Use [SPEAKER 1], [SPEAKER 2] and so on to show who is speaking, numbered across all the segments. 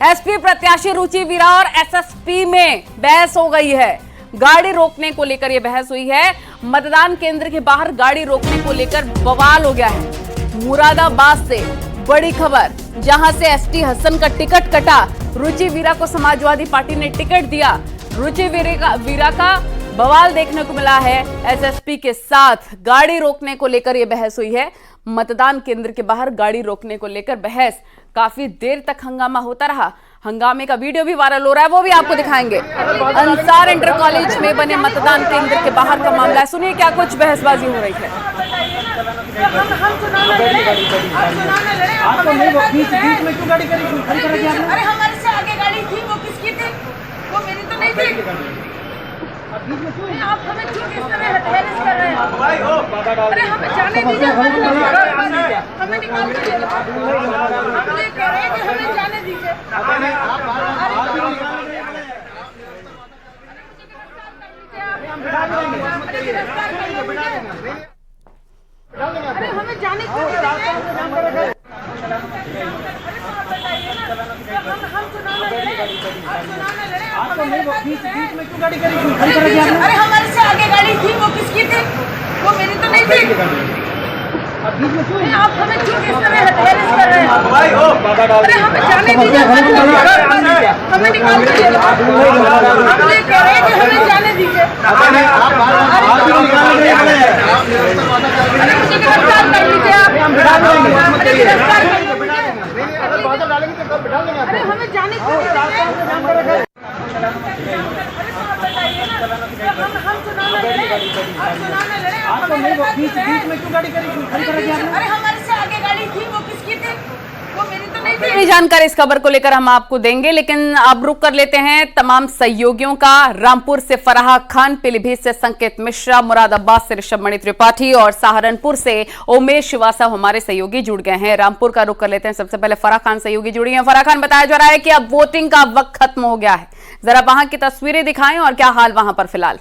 [SPEAKER 1] SP प्रत्याशी रुचि वीरा और SSP में बहस हो गई है। गाड़ी रोकने को लेकर यह बहस हुई है। मतदान केंद्र के बाहर गाड़ी रोकने को लेकर बवाल हो गया है। मुरादाबाद से बड़ी खबर, जहां से एसटी हसन का टिकट कटा, रुचि वीरा को समाजवादी पार्टी ने टिकट दिया। रुचि वीरा का बवाल देखने को मिला है। एसएसपी के साथ गाड़ी रोकने को लेकर यह बहस हुई है। मतदान केंद्र के बाहर गाड़ी रोकने को लेकर बहस, काफी देर तक हंगामा होता रहा। हंगामे का वीडियो भी वायरल हो रहा है, वो भी आपको दिखाएंगे। अंसार इंटर कॉलेज में बने मतदान केंद्र के बाहर का मामला है। सुनिए क्या कुछ बहसबाजी हो रही है।
[SPEAKER 2] अरे हमारे से आगे गाड़ी थी, वो किसकी थी? वो मेरी तो नहीं थी। आप हमें क्यों इस तरह हैरेस कर रहे हैं? अरे हमें जाने दीजिए, हमें निकाल दीजिए। हम ये कह रहे हैं कि हमें जाने दीजिए। अरे हमें जाने क्यों नहीं देंगे? अरे हमारे से आगे गाड़ी थी, वो किसकी थी? वो मेरी तो नहीं थी। आप हमें क्यों इस तरह हैरेस कर रहे हैं? अरे हमें जाने दीजिए, हमें निकाल दीजिए। हम ये कह रहे हैं कि हमें जाने दीजिए। अरे मुझे गिरफ्तार कर लीजिए आप। मुझे गिरफ्तार कर लीजिए। अरे हमें जाने क्यों नहीं देंगे? अरे हमारे से आगे गाड़ी थी, वो किसकी थी? वो मेरी तो नहीं थी।
[SPEAKER 1] जानकारी इस खबर को लेकर हम आपको देंगे, लेकिन अब रुक कर लेते हैं तमाम सहयोगियों का। रामपुर से फराह खान, पीलीभीत से संकेत मिश्रा, मुरादाबाद से ऋषभ त्रिपाठी और सहारनपुर से उमेश श्रीवास्तव हमारे सहयोगी जुड़ गए हैं। रामपुर का रुक कर लेते हैं। सबसे पहले फराह खान सहयोगी जुड़ी हैं। फराह खान, बताया जा रहा है कि अब वोटिंग का वक्त खत्म हो गया है। जरा वहां की तस्वीरें दिखाएं और क्या हाल वहां पर फिलहाल।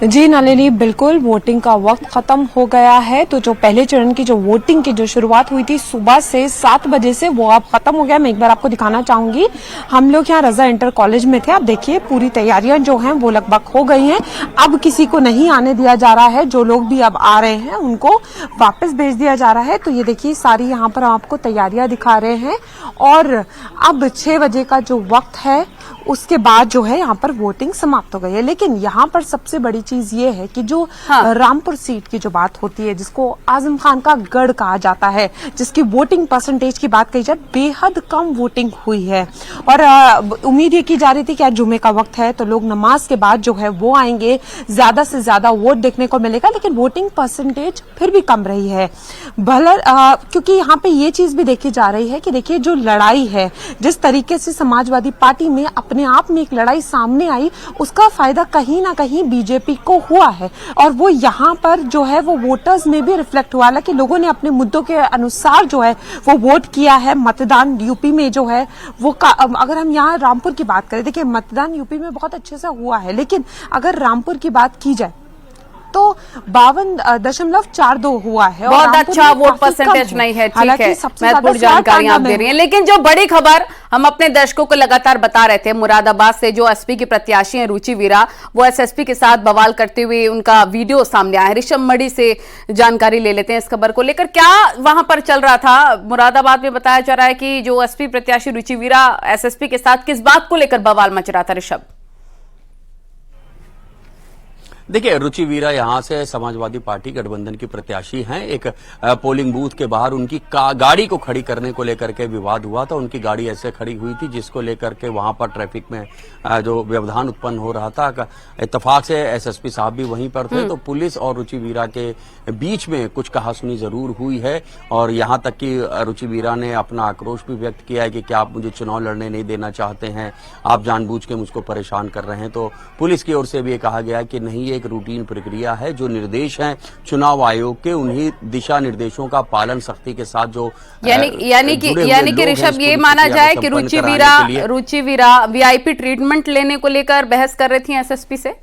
[SPEAKER 3] जी नलिनी, बिल्कुल वोटिंग का वक्त खत्म हो गया है। तो जो पहले चरण की जो वोटिंग की जो शुरुआत हुई थी सुबह से 7 बजे से, वो अब खत्म हो गया। मैं एक बार आपको दिखाना चाहूंगी। हम लोग यहाँ रजा इंटर कॉलेज में थे। आप देखिए पूरी तैयारियां जो हैं वो लगभग हो गई हैं। अब किसी को नहीं आने दिया जा रहा है। जो लोग भी अब आ रहे हैं उनको वापस भेज दिया जा रहा है। तो ये देखिए सारी यहाँ पर आपको तैयारियां दिखा रहे हैं। और अब 6 बजे का जो वक्त है उसके बाद जो है यहाँ पर वोटिंग समाप्त हो गई है। लेकिन यहाँ पर सबसे बड़ी चीज ये है कि जो रामपुर सीट की जो बात होती है, जिसको आजम खान का गढ़ कहा जाता है, जिसकी वोटिंग परसेंटेज की बात कही जाए, बेहद कम वोटिंग हुई है। और उम्मीद ये की जा रही थी कि आज जुमे का वक्त है तो लोग नमाज के बाद जो है वो आएंगे, ज्यादा से ज्यादा वोट देखने को मिलेगा। लेकिन वोटिंग परसेंटेज फिर भी कम रही है। क्योंकि यहाँ पे ये चीज भी देखी जा रही है कि देखिए जो लड़ाई है, जिस तरीके से समाजवादी पार्टी में अपने आप में एक लड़ाई सामने आई, उसका फायदा कहीं ना कहीं बीजेपी को हुआ है। और वो यहाँ पर जो है वो वोटर्स में भी रिफ्लेक्ट हुआ है कि लोगों ने अपने मुद्दों के अनुसार जो है वो वोट किया है। मतदान यूपी में जो है वो अगर हम यहाँ रामपुर की बात करें, देखिए मतदान यूपी में बहुत अच्छे से हुआ है। लेकिन अगर रामपुर की बात की जाए तो 52.42 हुआ है।
[SPEAKER 1] बहुत अच्छा वोट परसेंटेज नहीं है। ठीक है, महत्वपूर्ण जानकारी आप दे रही हैं। लेकिन जो बड़ी खबर हम अपने दर्शकों को लगातार बता रहे थे, मुरादाबाद से जो एसपी की प्रत्याशी हैं रुचि वीरा, वो एसएसपी के साथ बवाल करते हुए उनका वीडियो सामने आया है। ऋषभ मड़ी से जानकारी ले लेते हैं इस खबर को लेकर। क्या वहां पर चल रहा था? मुरादाबाद में बताया जा रहा है कि जो एसपी प्रत्याशी रुचि वीरा एसएसपी के साथ किस बात को लेकर बवाल मच रहा था? ऋषभ,
[SPEAKER 4] देखिए, रुचि वीरा यहाँ से समाजवादी पार्टी गठबंधन की प्रत्याशी हैं। एक पोलिंग बूथ के बाहर उनकी गाड़ी को खड़ी करने को लेकर के विवाद हुआ था। उनकी गाड़ी ऐसे खड़ी हुई थी जिसको लेकर के वहां पर ट्रैफिक में जो व्यवधान उत्पन्न हो रहा था। इत्तेफाक से एसएसपी साहब भी वहीं पर थे। तो पुलिस और रुचि वीरा के बीच में कुछ कहासुनी जरूर हुई है। और यहाँ तक कि रुचि वीरा ने अपना आक्रोश भी व्यक्त किया है कि क्या आप मुझे चुनाव लड़ने नहीं देना चाहते हैं, आप जानबूझ के मुझको परेशान कर रहे हैं। तो पुलिस की ओर से भी कहा गया कि नहीं, एक रूटीन प्रक्रिया है। जो निर्देश हैं चुनाव आयोग के, उन्हीं दिशा निर्देशों का पालन सख्ती के साथ जो
[SPEAKER 1] यानी कि ऋषभ, ये माना जाए कि रुचि वीरा वीआईपी ट्रीटमेंट लेने को लेकर बहस कर रही थी एसएसपी से।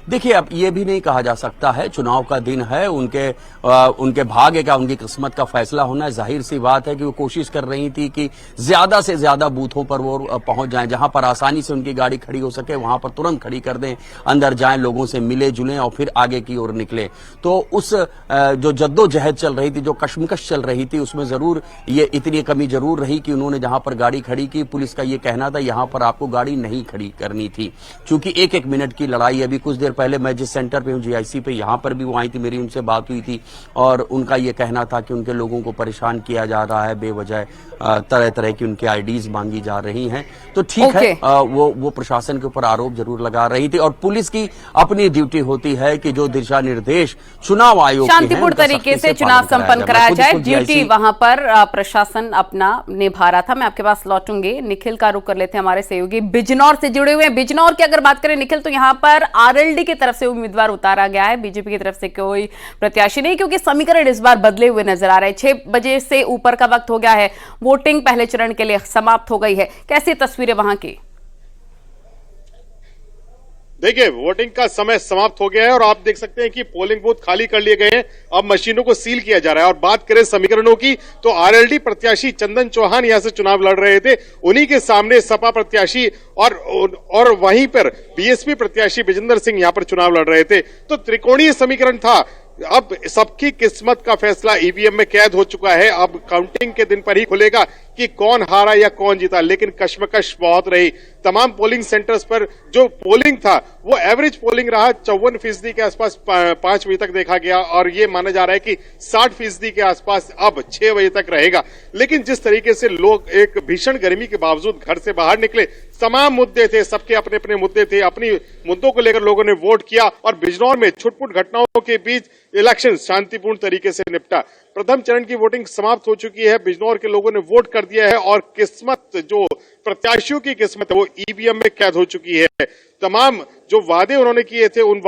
[SPEAKER 4] देखिए, अब ये भी नहीं कहा जा सकता है, चुनाव का दिन है, उनके भाग्य का, उनकी किस्मत का फैसला होना है। जाहिर सी बात है कि वो कोशिश कर रही थी कि ज्यादा से ज्यादा बूथों पर वो पहुंच जाएं, जहां पर आसानी से उनकी गाड़ी खड़ी हो सके वहां पर तुरंत खड़ी कर दें, अंदर जाएं, लोगों से मिले जुलें और फिर आगे की ओर निकले। तो उस जो जद्दोजहद चल रही थी, जो कशमकश चल रही थी, उसमें जरूर ये इतनी कमी जरूर रही कि उन्होंने जहां पर गाड़ी खड़ी की, पुलिस का ये कहना था यहां पर आपको गाड़ी नहीं खड़ी करनी थी, क्योंकि एक एक मिनट की लड़ाई। अभी कुछ देर पहले मैं जिस सेंटर पे हूं, जीआईसी पे, यहां पर भी वो आई थी, मेरी उनसे बात हुई थी और उनका ये कहना था कि उनके लोगों को परेशान किया जा रहा है, बेवजह तरह तरह की उनकी आईडीज मांगी जा रही हैं। तो ठीक है, वो प्रशासन के ऊपर आरोप जरूर लगा रही थी और पुलिस की अपनी ड्यूटी होती है कि जो दिशा निर्देश चुनाव आयोग
[SPEAKER 1] शांतिपूर्ण तरीके से चुनाव संपन्न कराया जाए, ड्यूटी वहां पर प्रशासन अपना निभा रहा था। मैं आपके पास लौटूंगी, निखिल का रुख कर लेते हैं, हमारे सहयोगी बिजनौर से जुड़े हुए हैं। बिजनौर की अगर बात करें निखिल, तो यहां पर आरएलडी की तरफ से उम्मीदवार उतारा गया है, बीजेपी की तरफ से कोई प्रत्याशी नहीं, क्योंकि समीकरण इस बार बदले हुए नजर आ रहे हैं। 6 बजे से ऊपर का वक्त हो गया है, वोटिंग पहले चरण के लिए समाप्त हो गई है। कैसी तस्वीरें वहां की?
[SPEAKER 5] देखिए, वोटिंग का समय समाप्त हो गया है और आप देख सकते हैं कि पोलिंग बूथ खाली कर लिए गए हैं, अब मशीनों को सील किया जा रहा है। और बात करें समीकरणों की, तो आरएलडी प्रत्याशी चंदन चौहान यहां से चुनाव लड़ रहे थे, उन्हीं के सामने सपा प्रत्याशी और वहीं पर बीएसपी प्रत्याशी विजेंद्र सिंह यहां पर चुनाव लड़ रहे थे। तो त्रिकोणीय समीकरण था। अब सबकी किस्मत का फैसला ईवीएम में कैद हो चुका है। अब काउंटिंग के दिन पर ही खुलेगा कि कौन हारा या कौन जीता, लेकिन कश्मकश बहुत रही। तमाम पोलिंग सेंटर्स पर जो पोलिंग था वो एवरेज पोलिंग रहा, 54% के आसपास 5 बजे तक देखा गया और ये माना जा रहा है कि 60% के आसपास अब 6 बजे तक रहेगा। लेकिन जिस तरीके से लोग एक भीषण गर्मी के बावजूद घर से बाहर निकले, तमाम मुद्दे थे, सबके अपने अपने मुद्दे थे, अपनी मुद्दों को लेकर लोगों ने वोट किया और बिजनौर में छुटपुट घटनाओं के बीच इलेक्शन शांतिपूर्ण तरीके से निपटा। प्रथम चरण की वोटिंग समाप्त हो चुकी है, बिजनौर के लोगों ने वोट कर दिया है और किस्मत, जो प्रत्याशियों की किस्मत है, वो ईवीएम में कैद हो चुकी है। तमाम जो वादे उन्होंने किए थे, उन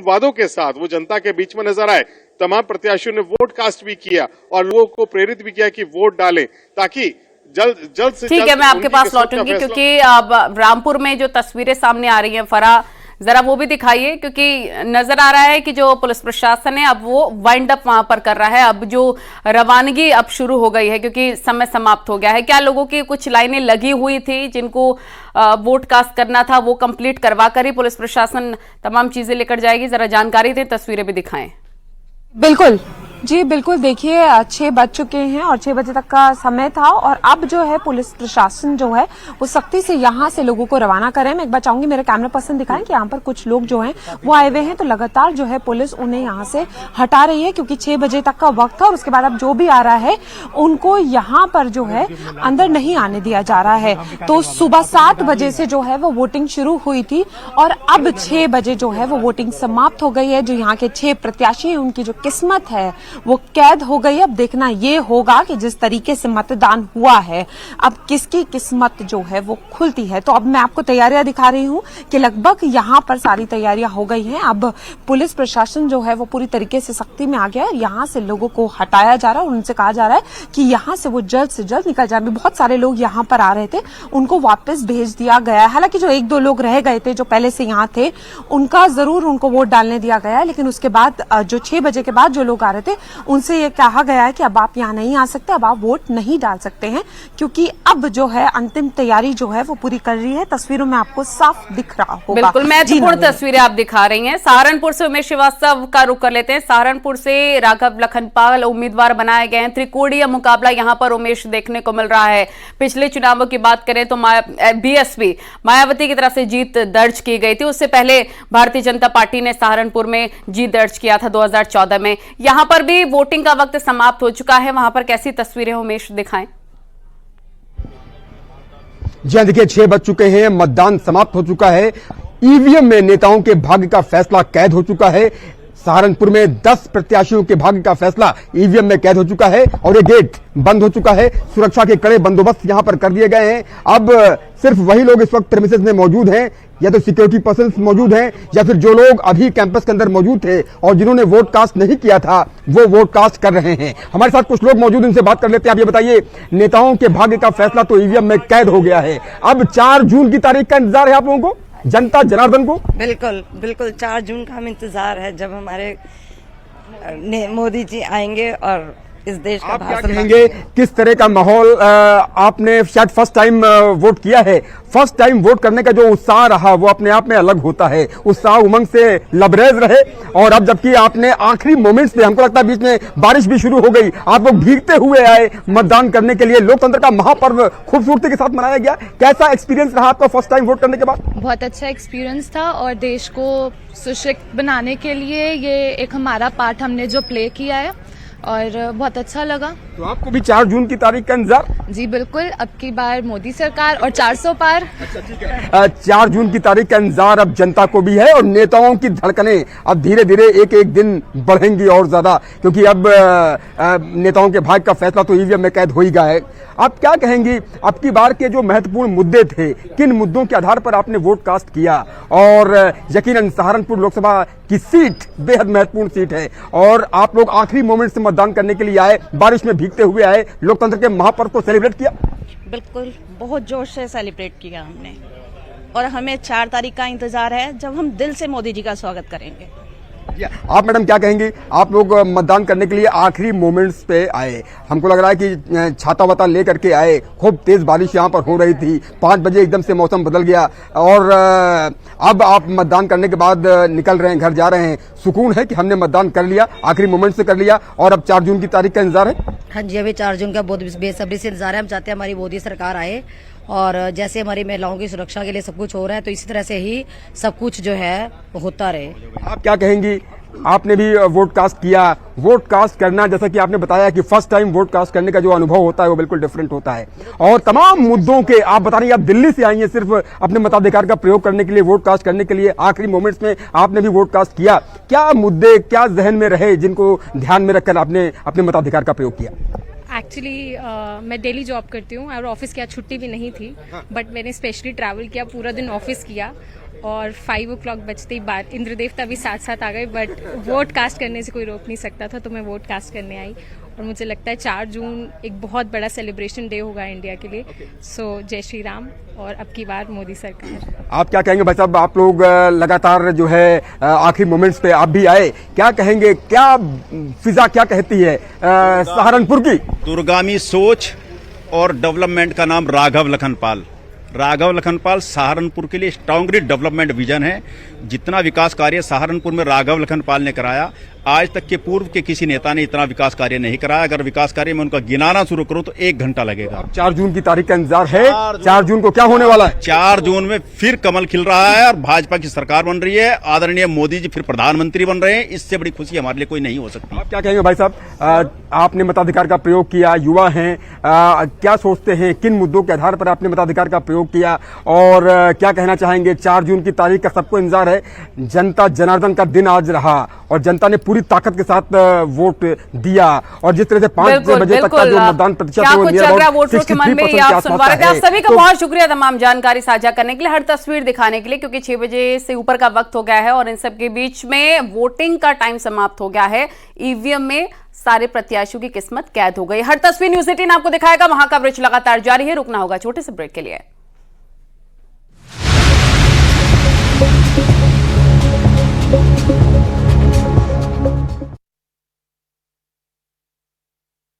[SPEAKER 5] वादों के साथ वो जनता के बीच में नजर आए। तमाम प्रत्याशियों ने वोट कास्ट भी किया और लोगों को प्रेरित भी किया कि वोट डालें, ताकि जल्द से
[SPEAKER 1] ठीक है, मैं आपके पास लौटूंगी, क्योंकि अब रामपुर में जो तस्वीरें सामने आ रही हैं, फरा जरा वो भी दिखाइए, क्योंकि नजर आ रहा है कि जो पुलिस प्रशासन है अब वो वाइंड अप वहां पर कर रहा है। अब जो रवानगी अब शुरू हो गई है, क्योंकि समय समाप्त हो गया है। क्या लोगों की कुछ लाइनें लगी हुई थी जिनको वोट कास्ट करना था, वो कंप्लीट करवा कर ही पुलिस प्रशासन तमाम चीजें लेकर जाएगी? जरा जानकारी दें, तस्वीरें भी दिखाएं।
[SPEAKER 3] बिल्कुल जी, बिल्कुल। देखिए, 6 बज चुके हैं और 6 बजे तक का समय था और अब जो है पुलिस प्रशासन जो है वो सख्ती से यहाँ से लोगों को रवाना करें। मैं एक बार चाहूंगी मेरे कैमरा पर्सन दिखाएं कि यहाँ पर कुछ लोग जो हैं वो आए हुए हैं, तो लगातार जो है पुलिस उन्हें यहाँ से हटा रही है, क्योंकि 6 बजे तक का वक्त था और उसके बाद अब जो भी आ रहा है उनको यहाँ पर जो है अंदर नहीं आने दिया जा रहा है। तो सुबह 7 बजे से जो है वो वोटिंग शुरू हुई थी और अब 6 बजे जो है वो वोटिंग समाप्त हो गई है। जो यहाँ के 6 प्रत्याशी हैं, उनकी जो किस्मत है वो कैद हो गई। अब देखना ये होगा कि जिस तरीके से मतदान हुआ है, अब किसकी किस्मत जो है वो खुलती है। तो अब मैं आपको तैयारियां दिखा रही हूं कि लगभग यहां पर सारी तैयारियां हो गई हैं। अब पुलिस प्रशासन जो है वो पूरी तरीके से सख्ती में आ गया है। यहां से लोगों को हटाया जा रहा है और उनसे कहा जा रहा है कि यहां से वो जल्द से जल्द निकल जाए। बहुत सारे लोग यहां पर आ रहे थे, उनको वापस भेज दिया गया है। हालांकि जो 1-2 लोग रह गए थे, जो पहले से यहां थे, उनका जरूर उनको वोट डालने दिया गया है, लेकिन उसके बाद जो 6 बजे के बाद जो लोग आ रहे थे उनसे ये कहा गया है कि अब आप यहाँ नहीं आ सकते, अब आप वोट नहीं डाल सकते हैं, क्योंकि अब जो है अंतिम तैयारी जो है वो पूरी कर रही है। तस्वीरों में आपको साफ दिख रहा होगा।
[SPEAKER 1] बिल्कुल महत्वपूर्ण तस्वीरें आप दिखा रही हैं। सहारनपुर से उमेश श्रीवास्तव का रुख कर लेते हैं। सहारनपुर से राघव लखनपाल उम्मीदवार बनाए गए हैं। त्रिकोणीय मुकाबला यहाँ पर उमेश देखने को मिल रहा है। पिछले चुनावों की बात करें तो बीएसपी मायावती की तरफ से जीत दर्ज की गई थी। उससे पहले भारतीय जनता पार्टी ने सहारनपुर में जीत दर्ज किया था 2014 में। यहां पर भी वोटिंग का वक्त समाप्त हो चुका है। वहां पर कैसी तस्वीरें उमेश दिखाएं?
[SPEAKER 6] जी हाँ, देखिए 6 बज चुके हैं, मतदान समाप्त हो चुका है। ईवीएम में नेताओं के भाग्य का फैसला कैद हो चुका है। सहारनपुर में 10 प्रत्याशियों के भाग्य का फैसला ईवीएम में कैद हो चुका है और ये गेट बंद हो चुका है। सुरक्षा के कड़े बंदोबस्त यहां पर कर दिए गए हैं। अब सिर्फ वही लोग इस वक्त प्रेमिसेस में मौजूद हैं, या तो सिक्योरिटी पर्सन मौजूद हैं, या फिर जो लोग अभी कैंपस के अंदर मौजूद थे और जिन्होंने वोट कास्ट नहीं किया था वो वोट कास्ट कर रहे हैं। हमारे साथ कुछ लोग मौजूद, उनसे बात कर लेते हैं। आप ये बताइए, नेताओं के भाग्य का फैसला तो ईवीएम में कैद हो गया है, अब 4 जून की तारीख का इंतजार है आप लोगों को? जनता जनार्दन को?
[SPEAKER 7] बिल्कुल बिल्कुल 4 जून का हम इंतजार है जब हमारे मोदी जी आएंगे और इस देश का
[SPEAKER 6] आप क्या
[SPEAKER 7] भाषण
[SPEAKER 6] कहेंगे, किस तरह का माहौल? आपने शायद फर्स्ट टाइम वोट किया है, फर्स्ट टाइम वोट करने का जो उत्साह रहा वो अपने आप में अलग होता है, उत्साह उमंग से लबरेज रहे। और अब जबकि आपने आखिरी मोमेंट्स पे, हमको लगता है बीच में बारिश भी शुरू हो गई, आप लोग भीगते हुए आए मतदान करने के लिए। लोकतंत्र का महापर्व खूबसूरती के साथ मनाया गया। कैसा एक्सपीरियंस रहा आपका फर्स्ट टाइम वोट करने के बाद?
[SPEAKER 8] बहुत अच्छा एक्सपीरियंस था और देश को सशक्त बनाने के लिए ये एक हमारा पार्ट हमने जो प्ले किया है और बहुत अच्छा लगा।
[SPEAKER 6] तो आपको भी 4 जून की तारीख का इंतजार?
[SPEAKER 8] जी बिल्कुल, अब की बार मोदी सरकार और 400 पार।
[SPEAKER 6] 4 जून की तारीख का इंतजार अब जनता को भी है और नेताओं की धड़कनें अब धीरे धीरे एक एक दिन बढ़ेंगी और ज्यादा, क्योंकि अब नेताओं के भाग्य का फैसला तो ईवीएम में कैद हो ही गया है। आप क्या कहेंगी, अब की बार के जो महत्वपूर्ण मुद्दे थे, किन मुद्दों के आधार पर आपने वोट कास्ट किया? और यकीनन सहारनपुर लोकसभा की सीट बेहद महत्वपूर्ण सीट है और आप लोग आखिरी मोमेंट से मतदान करने के लिए आए, बारिश में भीगते हुए आए, लोकतंत्र के महापर्व को सेलिब्रेट किया?
[SPEAKER 7] बिल्कुल बहुत जोश से सेलिब्रेट किया हमने और हमें 4 तारीख का इंतजार है जब हम दिल से मोदी जी का स्वागत करेंगे।
[SPEAKER 6] आप मैडम क्या कहेंगी, आप लोग मतदान करने के लिए आखिरी मोमेंट्स पे आए, हमको लग रहा है कि छाता वाता लेकर के आए, खूब तेज बारिश यहाँ पर हो रही थी, 5 बजे एकदम से मौसम बदल गया और अब आप मतदान करने के बाद निकल रहे हैं, घर जा रहे हैं, सुकून है कि हमने मतदान कर लिया, आखिरी मोमेंट से कर लिया और अब 4 जून की तारीख का इंतजार है?
[SPEAKER 9] हाँ जी, अभी 4 जून का बहुत बेसब्री से इंतजार है। हम चाहते हैं हमारी मोदी सरकार आए और जैसे हमारी महिलाओं की सुरक्षा के लिए सब कुछ हो रहा है तो इसी तरह से ही सब कुछ जो है होता रहे।
[SPEAKER 6] आप क्या कहेंगी, आपने भी वोट कास्ट किया, वोट कास्ट करना जैसा कि आपने बताया कि फर्स्ट टाइम वोट कास्ट करने का जो अनुभव होता है वो बिल्कुल डिफरेंट होता है और तमाम मुद्दों के आप बता रही हैं, आप दिल्ली से आई हैं सिर्फ अपने मताधिकार का प्रयोग करने के लिए, वोट कास्ट करने के लिए, आखिरी मोमेंट्स में आपने भी वोट कास्ट किया। क्या मुद्दे, क्या जहन में रहे जिनको ध्यान में रखकर आपने अपने मताधिकार का प्रयोग किया?
[SPEAKER 8] एक्चुअली मैं डेली जॉब करती हूँ और ऑफिस की आज छुट्टी भी नहीं थी, बट मैंने स्पेशली ट्रैवल किया, पूरा दिन ऑफिस किया और 5 o'clock बजते ही बाद इंद्र देवता भी साथ साथ आ गए, बट वोट कास्ट करने से कोई रोक नहीं सकता था तो मैं वोट कास्ट करने आई और मुझे लगता है 4 जून एक बहुत बड़ा सेलिब्रेशन डे होगा इंडिया के लिए। सो जय श्री राम और अब की बार मोदी सरकार।
[SPEAKER 6] आप क्या कहेंगे भाई साहब, आप लोग लगातार जो है आखिरी मोमेंट्स पे आप भी आए, क्या कहेंगे, क्या फिजा क्या कहती है सहारनपुर की?
[SPEAKER 10] दूरगामी सोच और डेवलपमेंट का नाम राघव लखनपाल। राघव लखनपाल सहारनपुर के लिए स्ट्रांगली डेवलपमेंट विजन है। जितना विकास कार्य सहारनपुर में राघव लखनपाल ने कराया, आज तक के पूर्व के किसी नेता ने इतना विकास कार्य नहीं कराया। अगर विकास कार्य में उनका गिनाना शुरू करो तो 1 घंटा लगेगा।
[SPEAKER 6] 4 जून की तारीख का इंतजार है। 4 जून को क्या होने वाला है?
[SPEAKER 10] 4 जून में फिर कमल खिल रहा है और भाजपा की सरकार बन रही है, आदरणीय मोदी जी फिर प्रधानमंत्री बन रहे हैं। इससे बड़ी खुशी हमारे लिए कोई नहीं हो सकती।
[SPEAKER 6] आप क्या कहेंगे भाई साहब, आपने मताधिकार का प्रयोग किया, युवा हैं, क्या सोचते हैं, किन मुद्दों के आधार पर आपने मताधिकार का प्रयोग किया और क्या कहना चाहेंगे? 4 जून की तारीख का सबको इंतजार है। जनता जनार्दन का दिन आज रहा और जनता ने पूरी ताकत के साथ वोट दिया और जिस तरह से 5 बजे तक का जो मतदान प्रतिशत
[SPEAKER 1] क्या कुछ चल रहा है वोटरों के मन में, ये आप सुन पा रहे थे। आप सभी का बहुत शुक्रिया तमाम जानकारी साझा करने के लिए, हर तस्वीर दिखाने के लिए, क्योंकि 6 बजे से ऊपर का वक्त हो गया है और इन सब के बीच में वोटिंग का टाइम समाप्त हो गया है। ईवीएम में सारे प्रत्याशियों की किस्मत कैद हो गई। हर तस्वीर न्यूज़ 18 आपको दिखाएगा। वहां कवरेज लगातार जारी है, रुकना होगा छोटे से ब्रेक के लिए।